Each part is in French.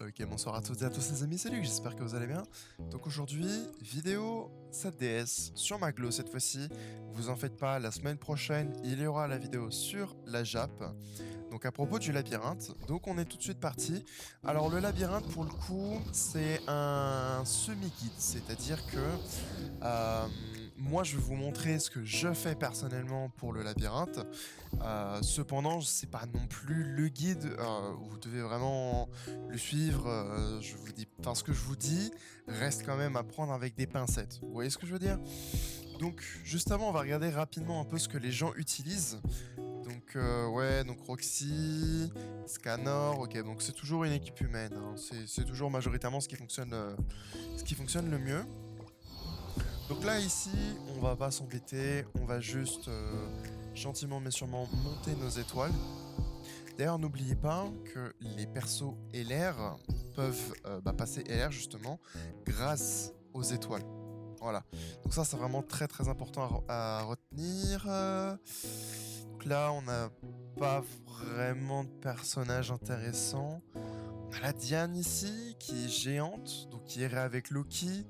Ok, bonsoir à toutes et à tous les amis, salut, j'espère que vous allez bien. Donc aujourd'hui, vidéo 7DS sur Maglo cette fois-ci. Vous en faites pas, la semaine prochaine, il y aura la vidéo sur la Jap. Donc à propos du labyrinthe, donc on est tout de suite parti. Alors le labyrinthe pour le coup, c'est un semi-guide, c'est-à-dire que euh, moi je vais vous montrer ce que je fais personnellement pour le labyrinthe. Cependant, c'est pas non plus le guide où vous devez vraiment le suivre. Je vous dis, enfin, ce que je vous dis reste quand même à prendre avec des pincettes. Vous voyez ce que je veux dire? Donc, juste avant, on va regarder rapidement un peu ce que les gens utilisent. Donc, ouais, donc Roxy, Scanor, ok, donc c'est toujours une équipe humaine. Hein. C'est toujours majoritairement ce qui fonctionne le mieux. Donc là, ici, on va pas s'embêter, on va juste gentiment mais sûrement monter nos étoiles. D'ailleurs, n'oubliez pas que les persos LR peuvent passer LR justement grâce aux étoiles. Voilà. Donc ça, c'est vraiment très très important à retenir. Donc là, on n'a pas vraiment de personnage intéressant. On a la Diane ici, qui est géante, donc qui irait avec Loki,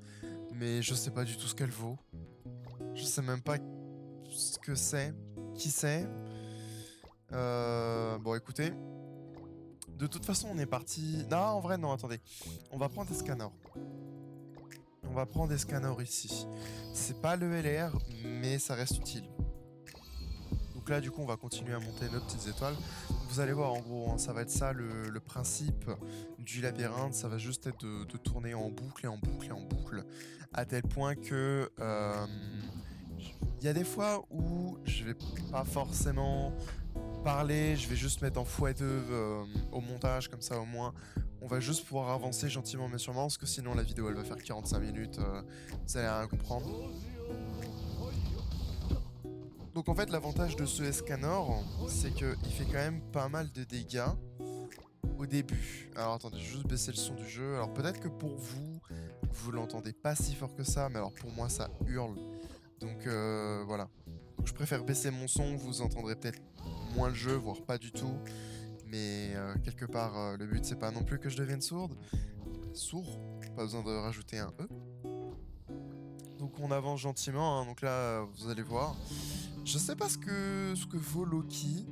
mais je sais pas du tout ce qu'elle vaut. Je sais même pas ce que c'est, qui c'est. Bon, écoutez. De toute façon, on est parti... Non, en vrai, non, attendez. On va prendre des scanners. On va prendre des scanners ici. C'est pas le LR, mais ça reste utile. Donc là, du coup, on va continuer à monter nos petites étoiles. Vous allez voir, en gros, hein, ça va être ça, le principe du labyrinthe. Ça va juste être de tourner en boucle et en boucle et en boucle. À tel point que... il y a des fois où je vais pas forcément parler, je vais juste mettre en x2 au montage, comme ça au moins on va juste pouvoir avancer gentiment mais sûrement, parce que sinon la vidéo elle va faire 45 minutes, vous allez rien comprendre. Donc en fait l'avantage de ce Escanor, c'est qu'il fait quand même pas mal de dégâts au début. Alors attendez, je vais juste baisser le son du jeu. Alors peut-être que pour vous, vous l'entendez pas si fort que ça, mais alors pour moi ça hurle. Donc voilà. Donc, je préfère baisser mon son, vous entendrez peut-être moins le jeu, voire pas du tout. Mais quelque part, le but c'est pas non plus que je devienne sourde. Sourd, pas besoin de rajouter un E. Donc on avance gentiment, hein. Donc là vous allez voir. Je sais pas ce que vaut Loki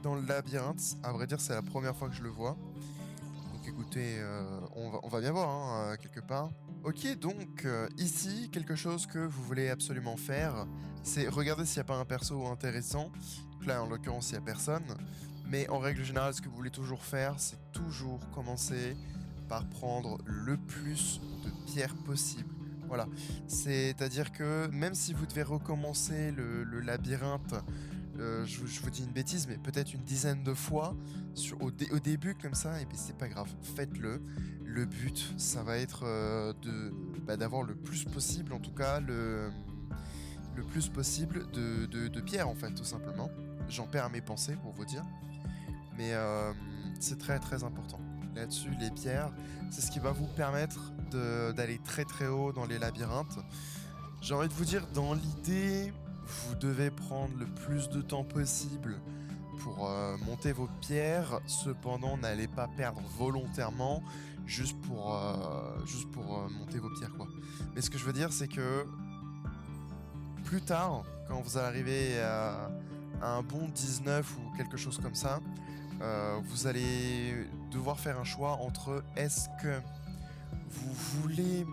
dans le labyrinthe. À vrai dire, c'est la première fois que je le vois. Donc écoutez, on va bien voir, hein, quelque part. Ok, donc ici, quelque chose que vous voulez absolument faire, c'est regarder s'il n'y a pas un perso intéressant. Donc là, en l'occurrence, il n'y a personne. Mais en règle générale, ce que vous voulez toujours faire, c'est toujours commencer par prendre le plus de pierres possible. Voilà. C'est-à-dire que même si vous devez recommencer le labyrinthe, je vous dis une bêtise, mais peut-être une dizaine de fois au début comme ça, et puis c'est pas grave, faites-le. Le but, ça va être d'avoir le plus possible, en tout cas le plus possible de pierres en fait, tout simplement. J'en perds mes pensées pour vous dire, mais c'est très très important. Là-dessus, les pierres, c'est ce qui va vous permettre d'aller très très haut dans les labyrinthes. J'ai envie de vous dire, dans l'idée, vous devez prendre le plus de temps possible pour monter vos pierres. Cependant, n'allez pas perdre volontairement juste pour monter vos pierres, quoi. Mais ce que je veux dire, c'est que plus tard, quand vous arrivez à un bon 19 ou quelque chose comme ça, vous allez devoir faire un choix entre est-ce que vous voulez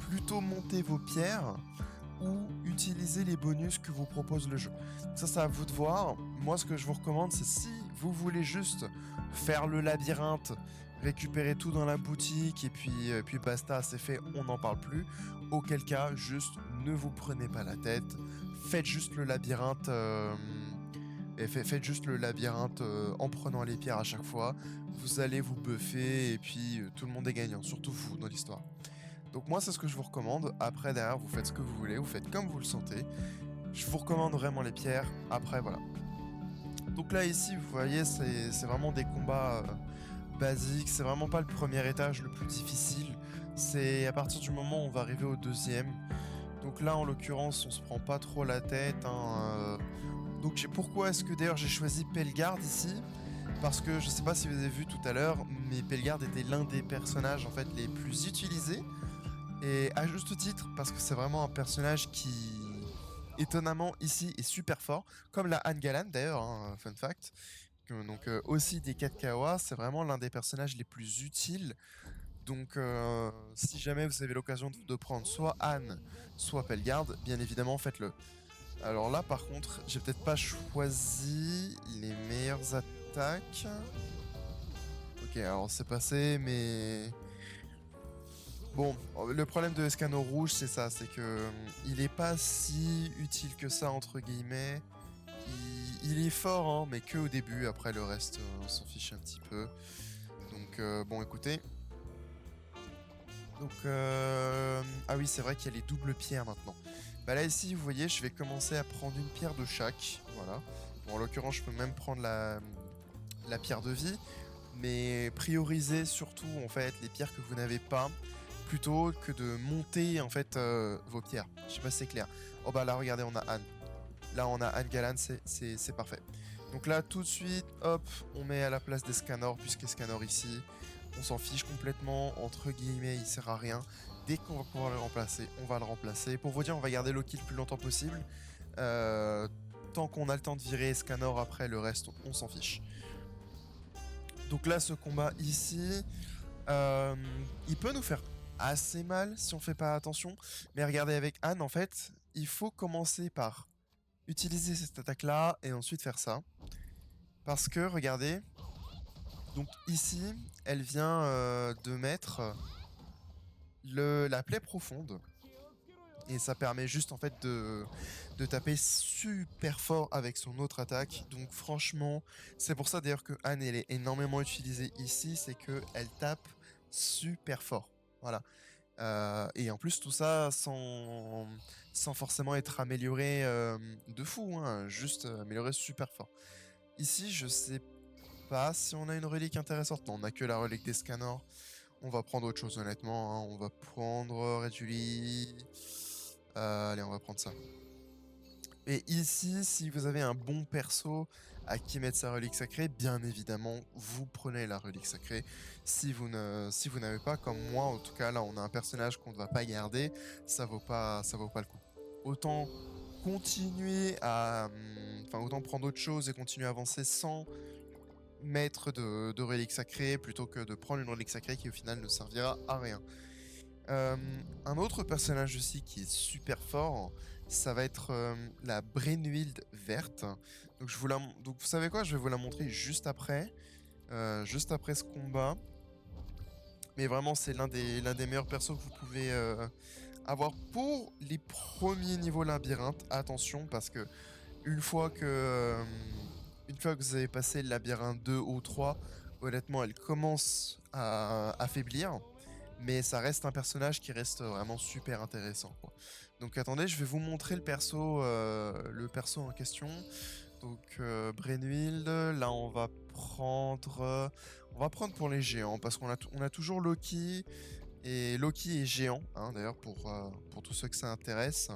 plutôt monter vos pierres ou utiliser les bonus que vous propose le jeu. Ça, c'est à vous de voir. Moi, ce que je vous recommande, c'est si vous voulez juste faire le labyrinthe, récupérer tout dans la boutique et puis basta, c'est fait, on n'en parle plus. Auquel cas, juste ne vous prenez pas la tête, faites juste le labyrinthe. Faites juste le labyrinthe en prenant les pierres à chaque fois. Vous allez vous buffer et puis tout le monde est gagnant, surtout vous dans l'histoire. Donc moi c'est ce que je vous recommande. Après derrière vous faites ce que vous voulez, vous faites comme vous le sentez. Je vous recommande vraiment les pierres. Après voilà. Donc là ici vous voyez c'est vraiment des combats basiques. C'est vraiment pas le premier étage le plus difficile. C'est à partir du moment où on va arriver au deuxième. Donc là en l'occurrence on se prend pas trop la tête. Hein, Donc pourquoi est-ce que d'ailleurs j'ai choisi Pelgard ici? parce que je sais pas si vous avez vu tout à l'heure, mais Pelgard était l'un des personnages en fait les plus utilisés, et à juste titre, parce que c'est vraiment un personnage qui, étonnamment ici, est super fort, comme la Han Galan d'ailleurs, hein, fun fact. Donc aussi des 4 Kawa, c'est vraiment l'un des personnages les plus utiles. Donc si jamais vous avez l'occasion de prendre soit Anne, soit Pelgard, bien évidemment faites-le. Alors là par contre, j'ai peut-être pas choisi les meilleures attaques. Ok, alors c'est passé, mais... Bon, le problème de Escanor rouge, c'est ça, c'est que il est pas si utile que ça, entre guillemets. Il est fort, hein, mais que au début, après le reste, on s'en fiche un petit peu. Donc bon, écoutez. Donc, ah oui, c'est vrai qu'il y a les doubles pierres maintenant. Bah là, ici, vous voyez, je vais commencer à prendre une pierre de chaque, voilà. Bon, en l'occurrence, je peux même prendre la pierre de vie, mais prioriser surtout, en fait, les pierres que vous n'avez pas, plutôt que de monter, en fait, vos pierres. Je sais pas si c'est clair. Oh bah là, regardez, on a Anne. Là, on a Anne Galan, c'est parfait. Donc là, tout de suite, hop, on met à la place d'Escanor, puisqu'Escanor ici, on s'en fiche complètement, entre guillemets, il sert à rien. Dès qu'on va pouvoir le remplacer, on va le remplacer. Pour vous dire, on va garder Loki le plus longtemps possible. Tant qu'on a le temps de virer Escanor, après, le reste, on s'en fiche. Donc là, ce combat ici, il peut nous faire assez mal si on fait pas attention. Mais regardez, avec Anne, en fait, il faut commencer par utiliser cette attaque-là et ensuite faire ça. Parce que, regardez, donc ici, elle vient de mettre la plaie profonde. Et ça permet juste en fait de taper super fort avec son autre attaque. Donc franchement, c'est pour ça d'ailleurs que Anne elle est énormément utilisée ici, c'est que elle tape super fort. Voilà. Et en plus tout ça sans forcément être amélioré de fou, hein, juste amélioré super fort. Ici, je sais pas si on a une relique intéressante. Non, on a que la relique des scanners. On va prendre autre chose honnêtement, hein. On va prendre Reduli. Allez, on va prendre ça. Et ici, si vous avez un bon perso à qui mettre sa relique sacrée, bien évidemment, vous prenez la relique sacrée. Si vous n'avez pas, comme moi, en tout cas, là, on a un personnage qu'on ne va pas garder, ça vaut pas le coup. Autant continuer à... Enfin, autant prendre autre chose et continuer à avancer sans mettre de relique sacrée, plutôt que de prendre une relique sacrée qui, au final, ne servira à rien. Un autre personnage aussi qui est super fort, ça va être la Brennwild verte. Donc, Donc vous savez quoi, je vais vous la montrer juste après ce combat. Mais vraiment, c'est l'un des meilleurs persos que vous pouvez avoir pour les premiers niveaux labyrinthe. Attention, parce que une fois que vous avez passé le labyrinthe 2 ou 3, honnêtement, elle commence à affaiblir. Mais ça reste un personnage qui reste vraiment super intéressant, quoi. Donc attendez, je vais vous montrer le perso en question. Donc Brennwild, là on va prendre pour les géants parce qu'on a toujours Loki et Loki est géant, hein, d'ailleurs pour tous ceux que ça intéresse.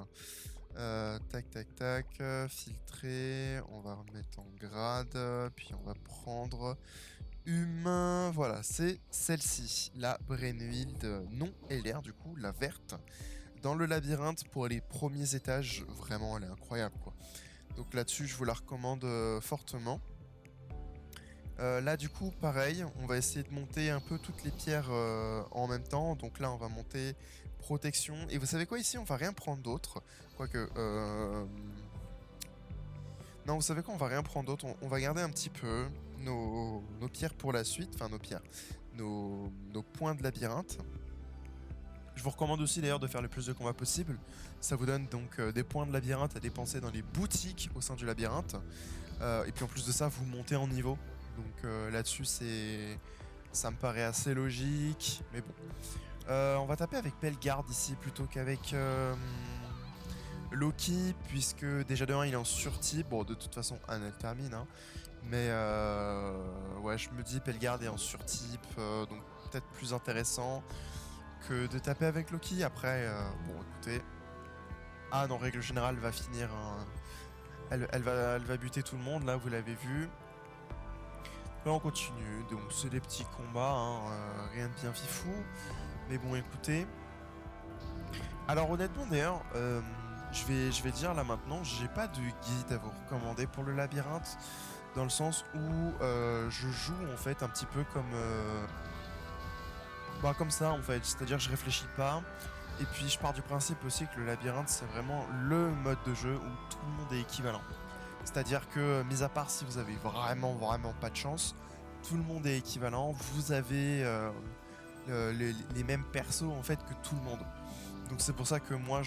Tac tac tac, filtrer, on va remettre en grade, puis on va prendre humain, voilà, c'est celle-ci, la Brennwild non LR du coup, la verte. Dans le labyrinthe pour les premiers étages, vraiment elle est incroyable quoi. Donc là-dessus je vous la recommande fortement. Là du coup pareil, on va essayer de monter un peu toutes les pierres en même temps. Donc là on va monter protection. Et vous savez quoi ici, on va rien prendre d'autre. Quoique... Non, vous savez quoi, on va rien prendre d'autre. On va garder un petit peu nos pierres pour la suite. Enfin nos pierres. Nos points de labyrinthe. Je vous recommande aussi d'ailleurs de faire le plus de combats possible. Ça vous donne donc des points de labyrinthe à dépenser dans les boutiques au sein du labyrinthe. Et puis en plus de ça, vous montez en niveau. Donc là-dessus, ça me paraît assez logique. Mais bon. On va taper avec Pelgard ici plutôt qu'avec Loki. Puisque déjà de 1, il est en surtype. Bon, de toute façon, Anne, elle termine. Hein. Mais ouais, je me dis Pelgard est en surtype. Donc peut-être plus intéressant que de taper avec Loki. Après, bon, écoutez, Anne en règle générale va finir, elle va buter tout le monde. Là, vous l'avez vu. Là on continue, donc c'est des petits combats, hein, rien de bien fifou. Mais bon écoutez. Alors honnêtement d'ailleurs, je vais dire là maintenant, j'ai pas de guide à vous recommander pour le labyrinthe. Dans le sens où je joue en fait un petit peu comme... bah comme ça en fait, c'est-à-dire je réfléchis pas. Et puis je pars du principe aussi que le labyrinthe c'est vraiment le mode de jeu où tout le monde est équivalent. C'est-à-dire que, mis à part si vous avez vraiment pas de chance, tout le monde est équivalent. Vous avez les mêmes persos en fait que tout le monde. Donc c'est pour ça que moi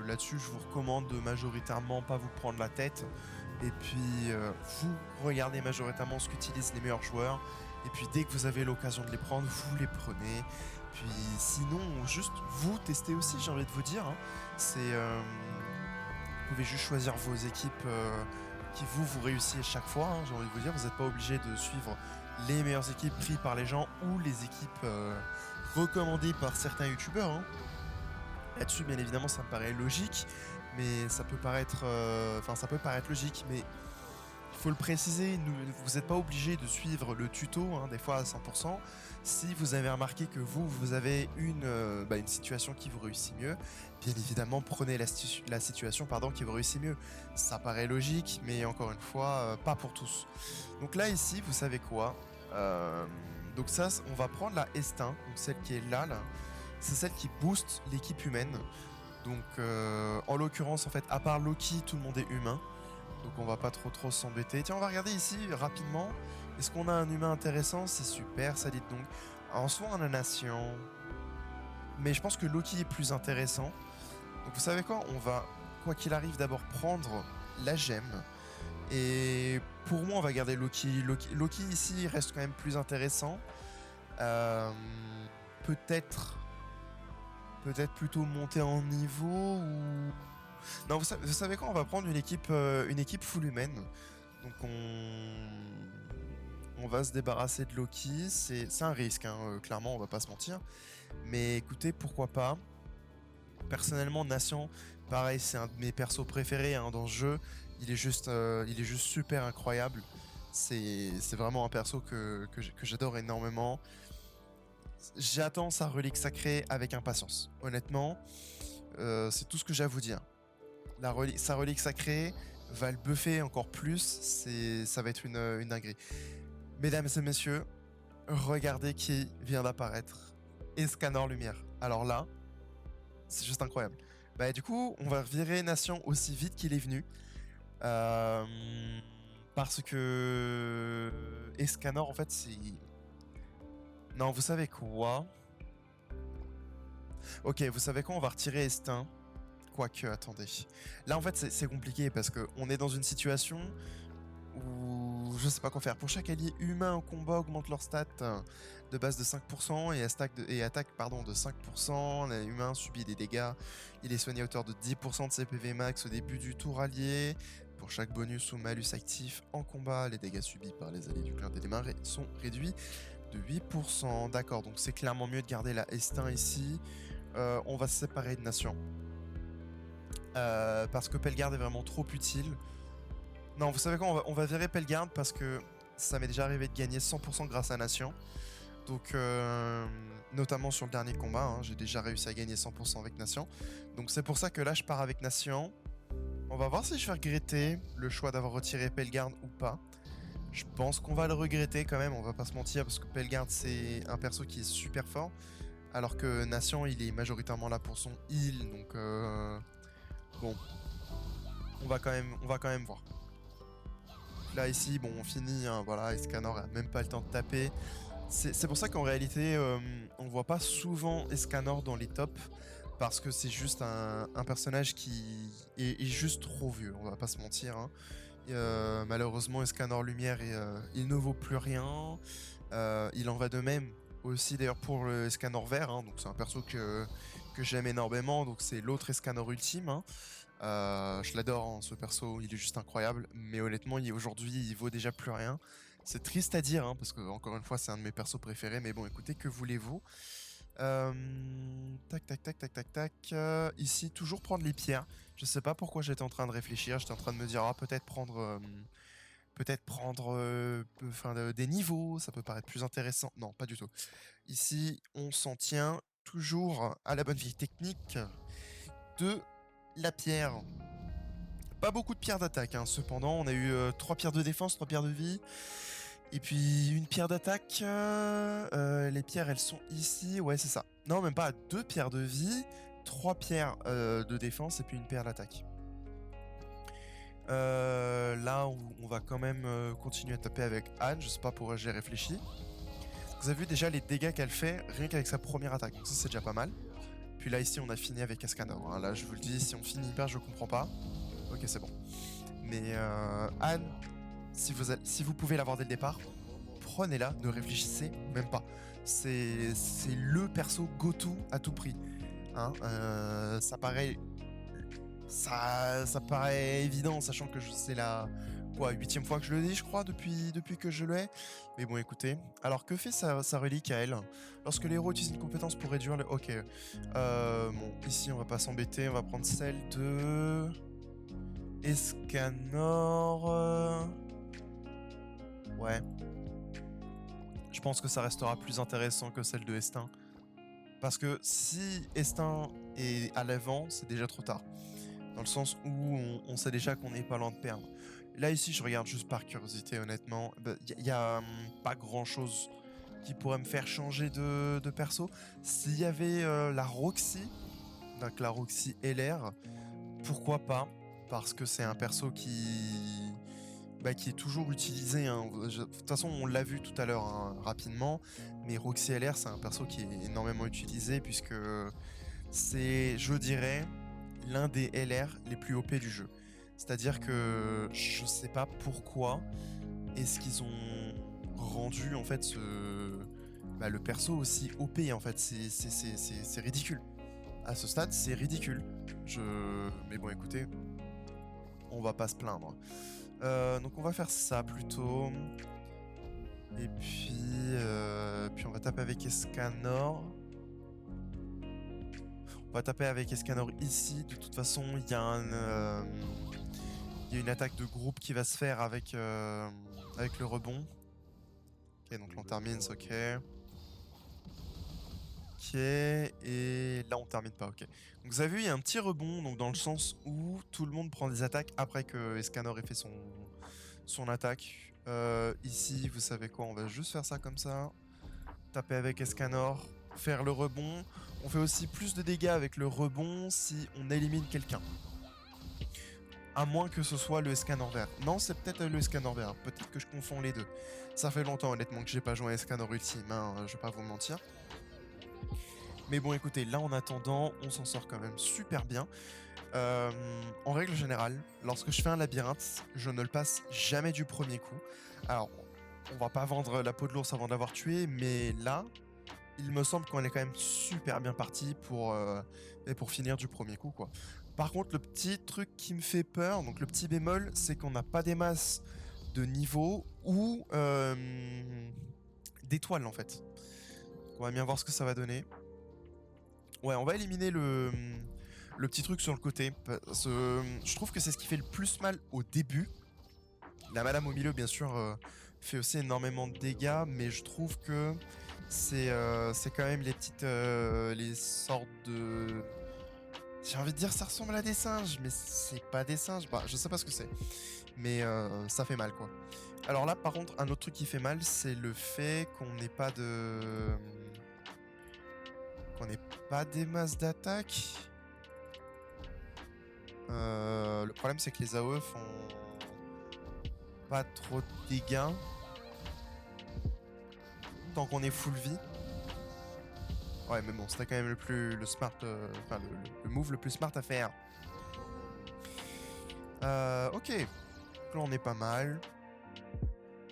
là-dessus je vous recommande de majoritairement pas vous prendre la tête. Et puis vous regardez majoritairement ce qu'utilisent les meilleurs joueurs. Et puis dès que vous avez l'occasion de les prendre, vous les prenez. Puis sinon, juste vous testez aussi, j'ai envie de vous dire, hein. Vous pouvez juste choisir vos équipes qui vous réussissez chaque fois, hein, j'ai envie de vous dire. Vous n'êtes pas obligé de suivre les meilleures équipes prises par les gens ou les équipes recommandées par certains youtubeurs, hein. Là-dessus, bien évidemment, ça me paraît logique, mais ça peut paraître, ça peut paraître logique, mais il faut le préciser, vous n'êtes pas obligé de suivre le tuto, hein, des fois à 100%. Si vous avez remarqué que vous avez une situation qui vous réussit mieux, bien évidemment, prenez la situation qui vous réussit mieux. Ça paraît logique, mais encore une fois, pas pour tous. Donc là, ici, vous savez quoi? Donc ça, on va prendre la Estin, donc celle qui est là. C'est celle qui booste l'équipe humaine. Donc en l'occurrence, en fait, à part Loki, tout le monde est humain. Donc on va pas trop s'embêter. Tiens, on va regarder ici rapidement. Est-ce qu'on a un humain intéressant? C'est super, ça dit donc. En soi, on a Nation. Mais je pense que Loki est plus intéressant. Donc vous savez quoi? On va, quoi qu'il arrive, d'abord prendre la gemme. Et pour moi, on va garder Loki. Loki ici reste quand même plus intéressant. Peut-être plutôt monter en niveau ou... Non, vous savez quoi? On va prendre une équipe full humaine. Donc on va se débarrasser de Loki. C'est un risque, hein, clairement, on va pas se mentir. Mais écoutez, pourquoi pas. Personnellement, Nation, pareil, c'est un de mes persos préférés, hein, dans ce jeu. Il est juste super incroyable. C'est vraiment un perso que j'adore énormément. J'attends sa relique sacrée avec impatience. Honnêtement, c'est tout ce que j'ai à vous dire. Sa relique sacrée va le buffer encore plus. Ça va être une dinguerie. Mesdames et messieurs, regardez qui vient d'apparaître. Escanor Lumière. Alors là, c'est juste incroyable. Bah du coup, on va virer Nation aussi vite qu'il est venu. Parce que Escanor, en fait, c'est... Non, vous savez quoi? Ok, vous savez quoi? On va retirer Estin. Quoique, attendez. Là, en fait, c'est compliqué parce qu'on est dans une situation où je sais pas quoi faire. Pour chaque allié humain au combat, augmente leur stat de base de 5% et attaque de 5%. L'humain subit des dégâts. Il est soigné à hauteur de 10% de ses PV max au début du tour allié. Pour chaque bonus ou malus actif en combat, les dégâts subis par les alliés du clan des mains sont réduits de 8%. D'accord, donc c'est clairement mieux de garder la Estin ici. On va se séparer de Nation. Parce que Pelgard est vraiment trop utile. Non, vous savez quoi, on va virer Pelgard parce que ça m'est déjà arrivé de gagner 100% grâce à Nation. Donc, notamment sur le dernier combat, hein, j'ai déjà réussi à gagner 100% avec Nation. Donc c'est pour ça que là, je pars avec Nation. On va voir si je vais regretter le choix d'avoir retiré Pelgard ou pas. Je pense qu'on va le regretter quand même, on va pas se mentir, parce que Pelgard, c'est un perso qui est super fort. Alors que Nation, il est majoritairement là pour son heal, donc... Bon, on va quand même voir. Là ici, bon, on finit, hein, voilà, Escanor a même pas le temps de taper. C'est pour ça qu'en réalité, on voit pas souvent Escanor dans les tops, parce que c'est juste un personnage qui est juste trop vieux, on va pas se mentir, hein. Malheureusement, Escanor Lumière, il ne vaut plus rien. Il en va de même aussi d'ailleurs pour le Escanor Vert, hein, donc c'est un perso que j'aime énormément, donc c'est l'autre Escanor ultime, hein. Je l'adore, hein, ce perso, il est juste incroyable, mais honnêtement, aujourd'hui, il vaut déjà plus rien. C'est triste à dire, hein, parce que encore une fois, c'est un de mes persos préférés, mais bon, écoutez, que voulez-vous? Tac. Ici, toujours prendre les pierres. Je sais pas pourquoi j'étais en train de réfléchir, j'étais en train de me dire, ah, peut-être prendre peut-être prendre des niveaux, ça peut paraître plus intéressant. Non, pas du tout. Ici, on s'en tient toujours à la bonne vieille technique de la pierre. Pas beaucoup de pierres d'attaque, hein. Cependant, on a eu 3 pierres de défense, 3 pierres de vie. Et puis une pierre d'attaque. Les pierres, elles sont ici. Ouais, c'est ça. Non, même pas. 2 pierres de vie, 3 pierres de défense et puis une pierre d'attaque. Là, on va quand même continuer à taper avec Anne. Je sais pas pourquoi j'ai réfléchi. Vous avez vu déjà les dégâts qu'elle fait rien qu'avec sa première attaque. Donc ça, c'est déjà pas mal. Puis là, ici, on a fini avec Escanor, hein. Là, je vous le dis, si on finit hyper, je comprends pas. Ok, c'est bon. Mais Anne, si vous pouvez l'avoir dès le départ, prenez-la, ne réfléchissez même pas. C'est le perso go-to à tout prix. Hein, ça paraît paraît évident, sachant que c'est la 8e fois que je le dis, je crois, depuis que je l'ai. Mais bon, écoutez. Alors, que fait sa relique à elle? Lorsque les héros utilisent une compétence pour réduire le... Ok. Bon, ici, on va pas s'embêter. On va prendre celle de... Escanor... Ouais. Je pense que ça restera plus intéressant que celle de Estin. Parce que si Estin est à l'avant, c'est déjà trop tard. Dans le sens où on sait déjà qu'on n'est pas loin de perdre. Là, ici, je regarde juste par curiosité, honnêtement. Il y a pas grand-chose qui pourrait me faire changer de perso. S'il y avait la Roxy, donc la Roxy LR, pourquoi pas? Parce que c'est un perso qui est toujours utilisé, hein. De toute façon, on l'a vu tout à l'heure, hein, rapidement. Mais Roxy LR, c'est un perso qui est énormément utilisé puisque c'est, je dirais, l'un des LR les plus OP du jeu. C'est-à-dire que je sais pas pourquoi est-ce qu'ils ont rendu en fait le perso aussi OP en fait. C'est ridicule. À ce stade, c'est ridicule. Mais bon, écoutez, on va pas se plaindre. Donc on va faire ça plutôt. Et puis on va taper avec Escanor. On va taper avec Escanor ici. De toute façon, il y a une attaque de groupe qui va se faire avec le rebond. Ok, donc là on termine, c'est ok. Ok, et là on termine pas, ok. Donc vous avez vu, il y a un petit rebond, donc dans le sens où tout le monde prend des attaques après que Escanor ait fait son attaque. Ici, vous savez quoi, on va juste faire ça comme ça. Taper avec Escanor, faire le rebond. On fait aussi plus de dégâts avec le rebond si on élimine quelqu'un. À moins que ce soit le Escanor vert. Non, c'est peut-être le Escanor vert. Peut-être que je confonds les deux. Ça fait longtemps, honnêtement, que j'ai pas joué à Escanor Ultime, hein, je vais pas vous mentir. Mais bon, écoutez, là, en attendant, on s'en sort quand même super bien. En règle générale, lorsque je fais un labyrinthe, je ne le passe jamais du premier coup. Alors, on va pas vendre la peau de l'ours avant de l'avoir tué, mais là, il me semble qu'on est quand même super bien parti pour finir du premier coup, quoi. Par contre, le petit truc qui me fait peur, donc le petit bémol, c'est qu'on n'a pas des masses de niveau ou d'étoiles, en fait. Donc, on va bien voir ce que ça va donner. Ouais, on va éliminer le petit truc sur le côté. Parce que je trouve que c'est ce qui fait le plus mal au début. La madame au milieu, bien sûr, fait aussi énormément de dégâts, mais je trouve que c'est quand même les sortes de... J'ai envie de dire ça ressemble à des singes, mais c'est pas des singes. Bah, je sais pas ce que c'est, mais ça fait mal, quoi. Alors là, par contre, un autre truc qui fait mal, c'est le fait qu'on n'ait pas de... qu'on n'ait pas des masses d'attaque. Le problème, c'est que les AOE font pas trop de dégâts tant qu'on est full vie. Ouais, mais bon, c'était quand même le smart, enfin le move le plus smart à faire. Ok, donc là on est pas mal.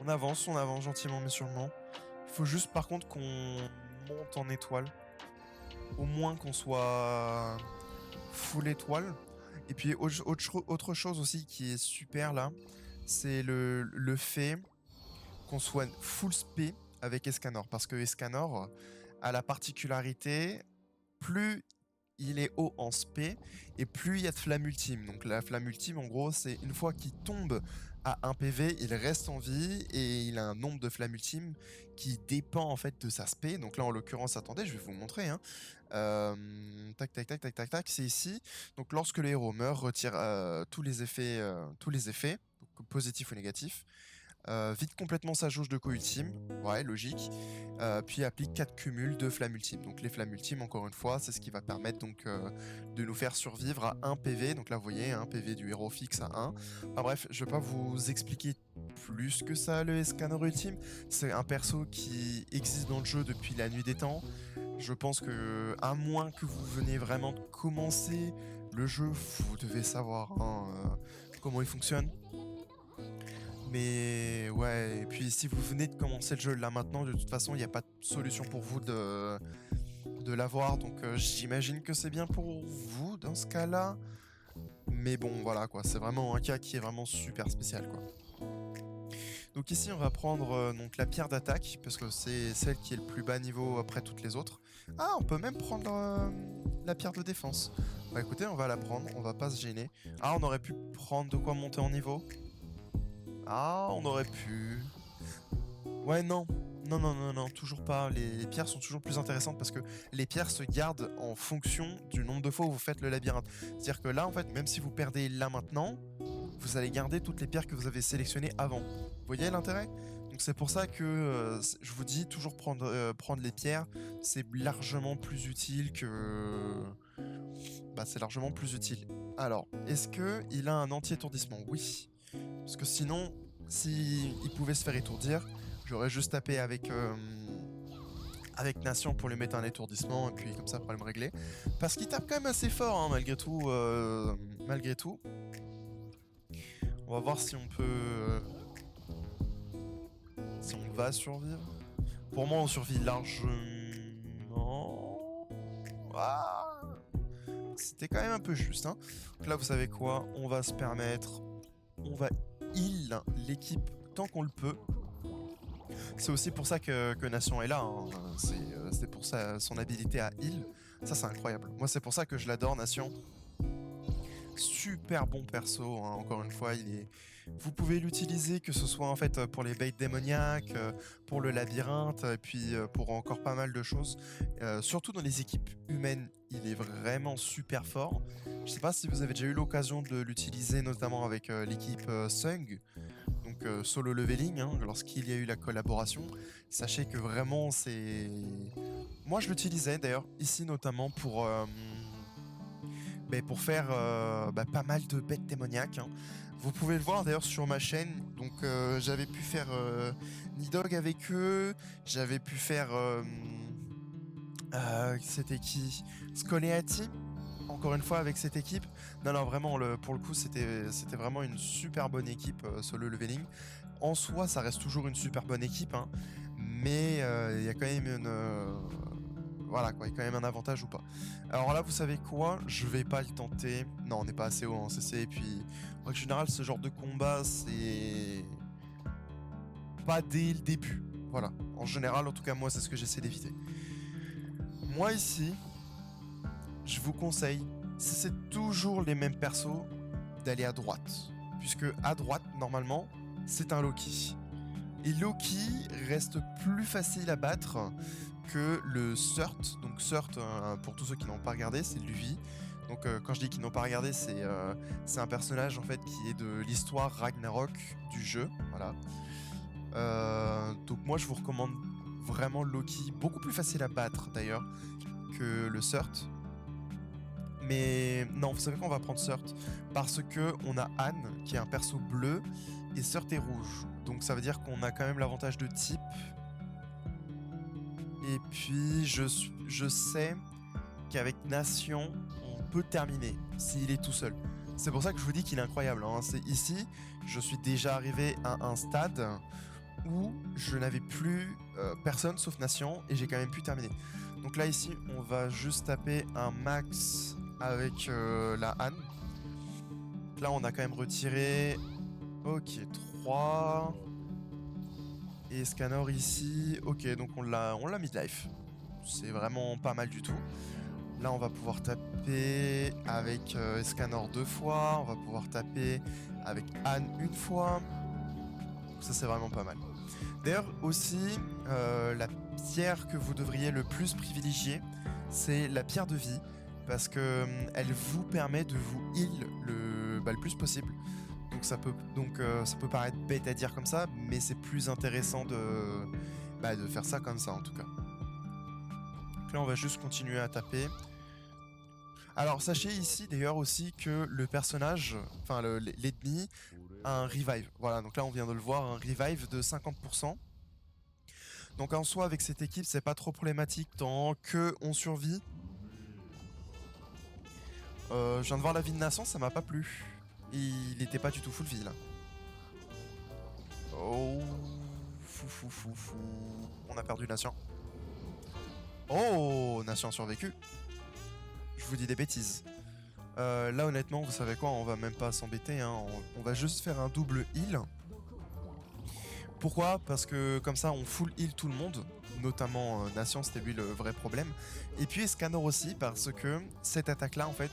On avance gentiment mais sûrement. Il faut juste par contre qu'on monte en étoile. Au moins qu'on soit full étoile. Et puis autre chose aussi qui est super là, c'est le fait qu'on soit full spé avec Escanor. Parce que Escanor a la particularité, plus il est haut en spé, et plus il y a de flamme ultime. Donc la flamme ultime, en gros, c'est une fois qu'il tombe à 1 PV, il reste en vie, et il a un nombre de flammes ultimes qui dépend en fait de sa spé. Donc là, en l'occurrence, attendez, je vais vous montrer. Hein. Tac, tac, tac, tac, tac, tac, c'est ici. Donc lorsque le héros meurt, retire tous les effets, donc positifs ou négatifs. Vide complètement sa jauge de co ultime, ouais, logique. Puis applique 4 cumuls de flammes ultimes. Donc les flammes ultimes, encore une fois, c'est ce qui va permettre donc de nous faire survivre à 1 PV. Donc là, vous voyez, 1 PV du héros fixe à 1. Enfin bref, je vais pas vous expliquer plus que ça le scanner ultime. C'est un perso qui existe dans le jeu depuis la nuit des temps. Je pense que, à moins que vous venez vraiment de commencer le jeu, vous devez savoir hein, comment il fonctionne. Mais ouais, et puis si vous venez de commencer le jeu là maintenant, de toute façon, il n'y a pas de solution pour vous de l'avoir. Donc j'imagine que c'est bien pour vous dans ce cas-là. Mais bon, voilà quoi, c'est vraiment un cas qui est vraiment super spécial quoi. Donc ici, on va prendre donc la pierre d'attaque, parce que c'est celle qui est le plus bas niveau après toutes les autres. Ah, on peut même prendre la pierre de défense. Bah écoutez, on va la prendre, on va pas se gêner. Ah, on aurait pu prendre de quoi monter en niveau. Ah, on aurait pu. Ouais, non. Non, non, non, non, toujours pas. Les pierres sont toujours plus intéressantes parce que les pierres se gardent en fonction du nombre de fois où vous faites le labyrinthe. C'est-à-dire que là, en fait, même si vous perdez là maintenant, vous allez garder toutes les pierres que vous avez sélectionnées avant. Vous voyez l'intérêt? Donc c'est pour ça que je vous dis toujours prendre les pierres, c'est largement plus utile que... Bah c'est largement plus utile. Alors, est-ce que il a un anti-étourdissement? Oui. Parce que sinon, si il pouvait se faire étourdir, j'aurais juste tapé avec Nation pour lui mettre un étourdissement et puis comme ça problème réglé. Parce qu'il tape quand même assez fort hein, malgré tout. Malgré tout. On va voir si on peut... si on va survivre. Pour moi on survit largement. Ah, c'était quand même un peu juste. Hein. Donc là vous savez quoi? On va se permettre... On va heal l'équipe tant qu'on le peut. C'est aussi pour ça que Nation est là. Hein. C'est pour ça son habilité à heal. Ça c'est incroyable. Moi c'est pour ça que je l'adore Nation. Super bon perso. Hein. Encore une fois, vous pouvez l'utiliser que ce soit en fait pour les baits démoniaques, pour le labyrinthe, et puis pour encore pas mal de choses. Surtout dans les équipes humaines, il est vraiment super fort. Je sais pas si vous avez déjà eu l'occasion de l'utiliser, notamment avec l'équipe Sung. Donc solo leveling, hein, lorsqu'il y a eu la collaboration, sachez que vraiment c'est... Moi je l'utilisais d'ailleurs ici notamment pour faire pas mal de bêtes démoniaques. Hein. Vous pouvez le voir d'ailleurs sur ma chaîne, donc j'avais pu faire Nidog avec eux, j'avais pu faire... c'était qui? Scoleati encore une fois avec cette équipe. Non, non, vraiment, pour le coup, c'était vraiment une super bonne équipe, solo leveling. En soi, ça reste toujours une super bonne équipe, hein, mais il y a quand même une... voilà, quoi, il y a quand même un avantage ou pas. Alors là, vous savez quoi? Je vais pas le tenter. Non, on n'est pas assez haut en CC, et puis, en règle générale, ce genre de combat, c'est... pas dès le début. Voilà. En général, en tout cas, moi, c'est ce que j'essaie d'éviter. Moi, ici... je vous conseille, si c'est toujours les mêmes persos, d'aller à droite. Puisque à droite, normalement, c'est un Loki. Et Loki reste plus facile à battre que le Surt. Donc Surt, pour tous ceux qui n'ont pas regardé, c'est lui. Donc quand je dis qu'ils n'ont pas regardé, c'est un personnage en fait qui est de l'histoire Ragnarok du jeu. Voilà. Donc moi je vous recommande vraiment Loki, beaucoup plus facile à battre d'ailleurs que le Surt. Mais non, vous savez qu'on va prendre Surt parce que on a Anne qui est un perso bleu et Surt est rouge. Donc ça veut dire qu'on a quand même l'avantage de type. Et puis je sais qu'avec Nation, on peut terminer s'il est tout seul. C'est pour ça que je vous dis qu'il est incroyable. Hein. C'est ici, je suis déjà arrivé à un stade où je n'avais plus personne sauf Nation et j'ai quand même pu terminer. Donc là ici, on va juste taper un max avec la Anne. Là, on a quand même retiré... Ok, 3. Et Scanner ici. Ok, donc on l'a mid-life. C'est vraiment pas mal du tout. Là, on va pouvoir taper avec Escanor 2 fois. On va pouvoir taper avec Anne 1 fois. Ça, c'est vraiment pas mal. D'ailleurs, aussi, la pierre que vous devriez le plus privilégier, c'est la pierre de vie. Parce que elle vous permet de vous heal le plus possible. Donc ça peut paraître bête à dire comme ça, mais c'est plus intéressant de faire ça comme ça en tout cas. Donc là, on va juste continuer à taper. Alors sachez ici d'ailleurs aussi que le personnage, enfin l'ennemi, a un revive. Voilà, donc là on vient de le voir, un revive de 50%. Donc en soi avec cette équipe c'est pas trop problématique tant que on survit. Je viens de voir la vie de Nation, ça m'a pas plu. Il était pas du tout full vie là. Oh, fou. On a perdu Nation. Oh, Nation a survécu. Je vous dis des bêtises. Là honnêtement, vous savez quoi, on va même pas s'embêter, hein. On va juste faire un double heal. Pourquoi? Parce que comme ça on full heal tout le monde, notamment Nation, c'était lui le vrai problème. Et puis Escanor aussi, parce que cette attaque là en fait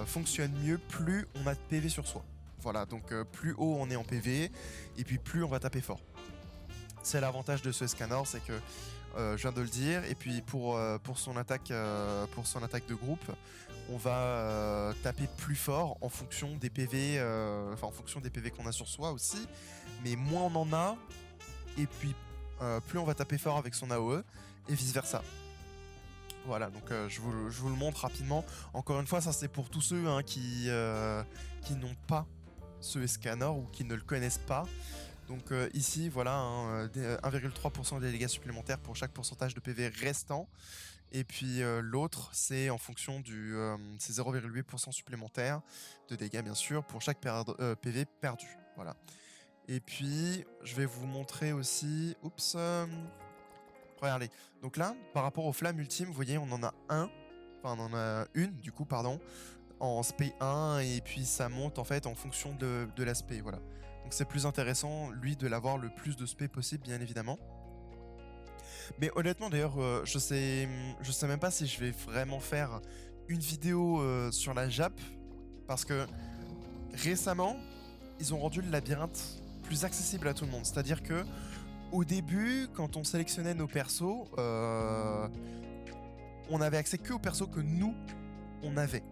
fonctionne mieux plus on a de PV sur soi. Voilà, donc plus haut on est en PV, et puis plus on va taper fort. C'est l'avantage de ce Escanor, c'est que je viens de le dire, et puis pour son attaque de groupe, on va taper plus fort en fonction des PV, en fonction des PV qu'on a sur soi aussi, mais moins on en a, et puis plus on va taper fort avec son AOE, et vice versa. Voilà, donc je vous le montre rapidement. Encore une fois, ça c'est pour tous ceux hein, qui n'ont pas ce Escanor ou qui ne le connaissent pas. Donc ici, voilà, hein, 1,3% de dégâts supplémentaires pour chaque pourcentage de PV restant. Et puis l'autre, c'est en fonction c'est 0,8% supplémentaire de dégâts, bien sûr, pour chaque PV perdu. Voilà. Et puis, je vais vous montrer aussi... Oups. Regardez. Donc là, par rapport aux flammes ultimes, vous voyez, on en a on en a une, du coup, pardon, en SP 1, et puis ça monte, en fait, en fonction de l'aspect, voilà. Donc c'est plus intéressant, lui, de l'avoir le plus de SP possible, bien évidemment. Mais honnêtement, d'ailleurs, je sais même pas si je vais vraiment faire une vidéo sur la Jap, parce que récemment, ils ont rendu le labyrinthe plus accessible à tout le monde. C'est-à-dire que au début, quand on sélectionnait nos persos, on avait accès que aux persos que nous, on avait.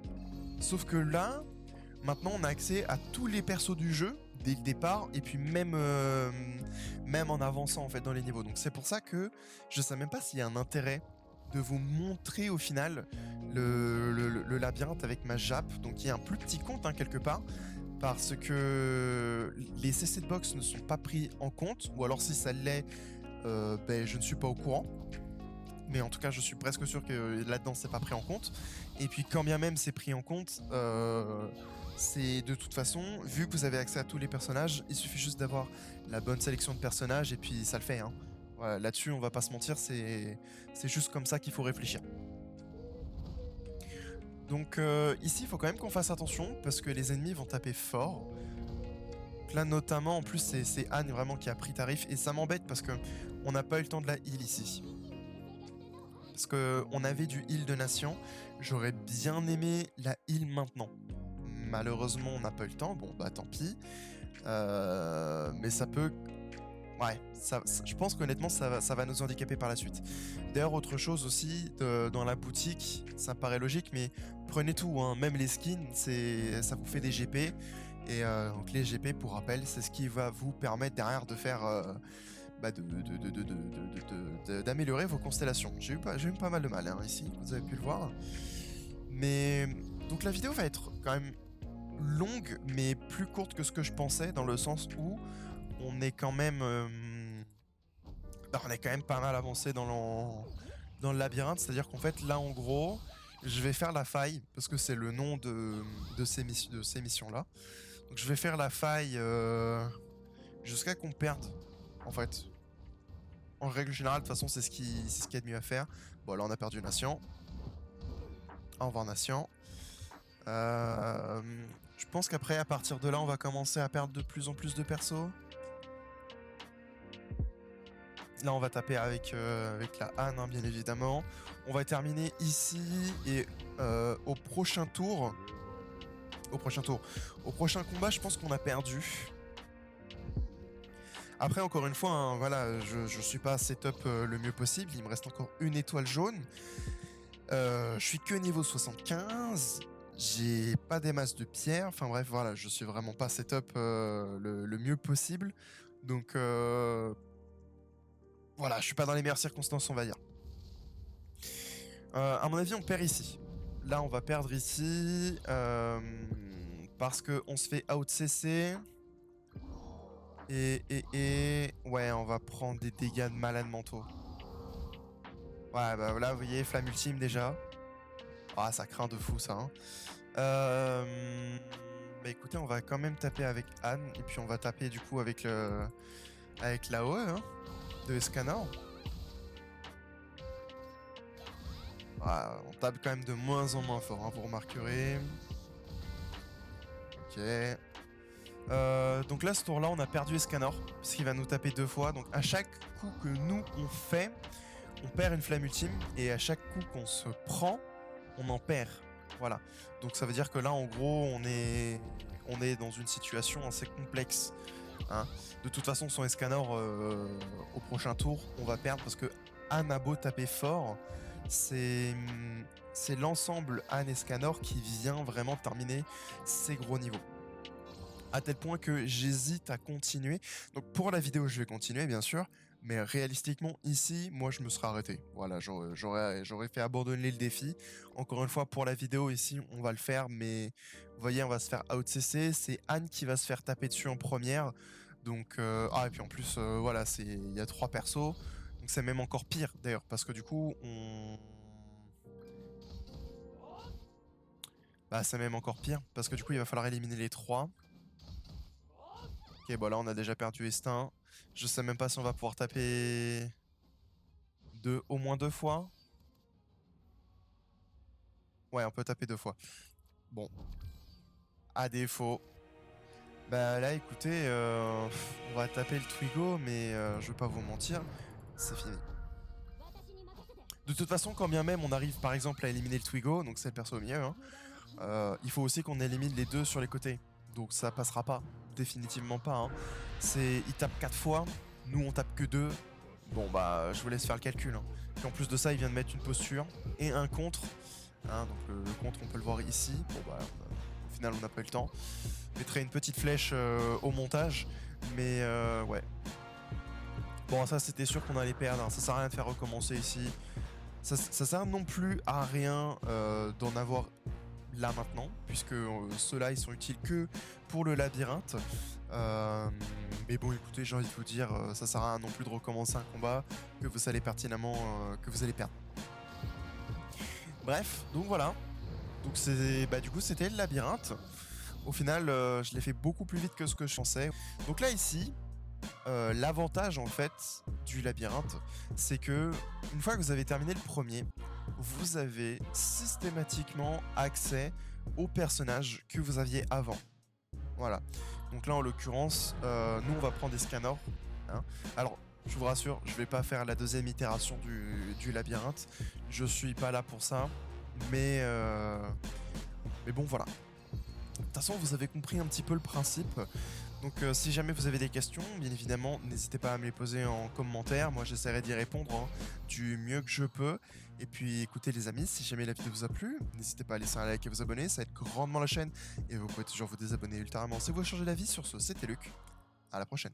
Sauf que là, maintenant, on a accès à tous les persos du jeu dès le départ, et puis même en avançant en fait dans les niveaux. Donc c'est pour ça que je sais même pas s'il y a un intérêt de vous montrer au final le labyrinthe avec ma Jap, donc il y a un plus petit compte hein, quelque part, parce que les CC de box ne sont pas pris en compte, ou alors si ça l'est, je ne suis pas au courant. Mais en tout cas, je suis presque sûr que là-dedans, c'est pas pris en compte. Et puis, quand bien même c'est pris en compte, c'est de toute façon, vu que vous avez accès à tous les personnages, il suffit juste d'avoir la bonne sélection de personnages et puis ça le fait. Hein. Voilà, là-dessus, on va pas se mentir, c'est juste comme ça qu'il faut réfléchir. Donc ici, il faut quand même qu'on fasse attention parce que les ennemis vont taper fort. Donc là, notamment, en plus, c'est Anne vraiment qui a pris tarif et ça m'embête parce que on n'a pas eu le temps de la heal ici. Parce qu'on avait du heal de nation, j'aurais bien aimé la heal maintenant. Malheureusement, on n'a pas eu le temps, bon bah tant pis. Mais ça peut... Ouais, je pense qu'honnêtement, ça va nous handicaper par la suite. D'ailleurs, autre chose aussi, dans la boutique, ça me paraît logique, mais prenez tout, hein, même les skins, ça vous fait des GP. Et donc les GP, pour rappel, c'est ce qui va vous permettre derrière de faire... d'améliorer vos constellations. J'ai eu pas mal de mal hein, ici, vous avez pu le voir. Mais donc la vidéo va être quand même longue, mais plus courte que ce que je pensais, dans le sens où on est quand même, pas mal avancé dans le labyrinthe. C'est-à-dire qu'en fait, là, en gros, je vais faire la faille, parce que c'est le nom de ces missions-là. Donc je vais faire la faille jusqu'à qu'on perde, en fait. En règle générale, de toute façon, c'est ce qu'il y a de mieux à faire. Bon, là, on a perdu Nation. Au revoir, Nation. Je pense qu'après, à partir de là, on va commencer à perdre de plus en plus de persos. Là, on va taper avec la Anne, hein, bien évidemment. On va terminer ici et au prochain tour... Au prochain combat, je pense qu'on a perdu. Après, encore une fois, hein, voilà, je suis pas setup le mieux possible. Il me reste encore une étoile jaune. Je suis que niveau 75. J'ai pas des masses de pierre. Enfin bref, voilà, je suis vraiment pas setup le mieux possible. Donc voilà, je suis pas dans les meilleures circonstances, on va dire. À mon avis, on perd ici. Là, on va perdre ici parce qu'on se fait out CC. Ouais, on va prendre des dégâts de malade mentaux. Ouais, bah là, vous voyez, flamme ultime déjà. Ah, ça craint de fou, ça. Hein. Bah écoutez, on va quand même taper avec Anne. Et puis on va taper du coup avec l'AOE hein, de Escanor. On tape quand même de moins en moins fort, hein, vous remarquerez. Ok. Donc là, ce tour-là, on a perdu Escanor, puisqu'il va nous taper 2 fois. Donc à chaque coup que nous, on fait, on perd une flamme ultime. Et à chaque coup qu'on se prend, on en perd. Voilà. Donc ça veut dire que là, en gros, on est dans une situation assez complexe. Hein. De toute façon, son Escanor, au prochain tour, on va perdre parce que Anne a beau taper fort, c'est l'ensemble Anne Escanor qui vient vraiment terminer ces gros niveaux. À tel point que j'hésite à continuer. Donc pour la vidéo, je vais continuer, bien sûr. Mais réalistiquement, ici, moi, je me serais arrêté. Voilà, j'aurais fait abandonner le défi. Encore une fois, pour la vidéo, ici, on va le faire. Mais vous voyez, on va se faire out CC. C'est Anne qui va se faire taper dessus en première. Donc, et puis en plus, voilà, il y a 3 persos. Donc c'est même encore pire, d'ailleurs. Parce que du coup, Bah, c'est même encore pire. Parce que du coup, il va falloir éliminer les 3. Ok, bon là on a déjà perdu Estin. Je sais même pas si on va pouvoir taper au moins 2 fois. Ouais, on peut taper 2 fois. Bon. À défaut. Bah là écoutez, on va taper le Twigo, mais je vais pas vous mentir, c'est fini. De toute façon, quand bien même on arrive par exemple à éliminer le Twigo, donc c'est le perso au milieu, hein, il faut aussi qu'on élimine les 2 sur les côtés. Donc ça passera pas, définitivement pas. Hein. Il tape 4 fois, nous on tape que 2. Bon bah je vous laisse faire le calcul. Hein. Puis en plus de ça, il vient de mettre une posture et un contre. Hein, donc le contre on peut le voir ici. Bon bah au final on n'a pas eu le temps. Je mettrai une petite flèche au montage. Mais ouais. Bon ça c'était sûr qu'on allait perdre. Hein. Ça sert à rien de faire recommencer ici. Ça sert non plus à rien d'en avoir là maintenant, puisque ceux-là ils sont utiles que pour le labyrinthe. Mais bon écoutez, j'ai envie de vous dire, ça sert à rien non plus de recommencer un combat que vous savez pertinemment que vous allez perdre. Bref, donc voilà. Donc du coup c'était le labyrinthe. Au final, je l'ai fait beaucoup plus vite que ce que je pensais. Donc là ici, l'avantage en fait du labyrinthe, c'est que une fois que vous avez terminé le premier, vous avez systématiquement accès aux personnages que vous aviez avant. Voilà. Donc là en l'occurrence, nous on va prendre des scanners. Hein. Alors je vous rassure, je vais pas faire la deuxième itération du labyrinthe. Je suis pas là pour ça. Mais bon voilà. De toute façon, vous avez compris un petit peu le principe. Donc si jamais vous avez des questions, bien évidemment, n'hésitez pas à me les poser en commentaire. Moi, j'essaierai d'y répondre hein, du mieux que je peux. Et puis, écoutez les amis, si jamais la vidéo vous a plu, n'hésitez pas à laisser un like et vous abonner. Ça aide grandement la chaîne. Et vous pouvez toujours vous désabonner ultérieurement si vous voulez changer d'avis. Sur ce, c'était Luc. À la prochaine.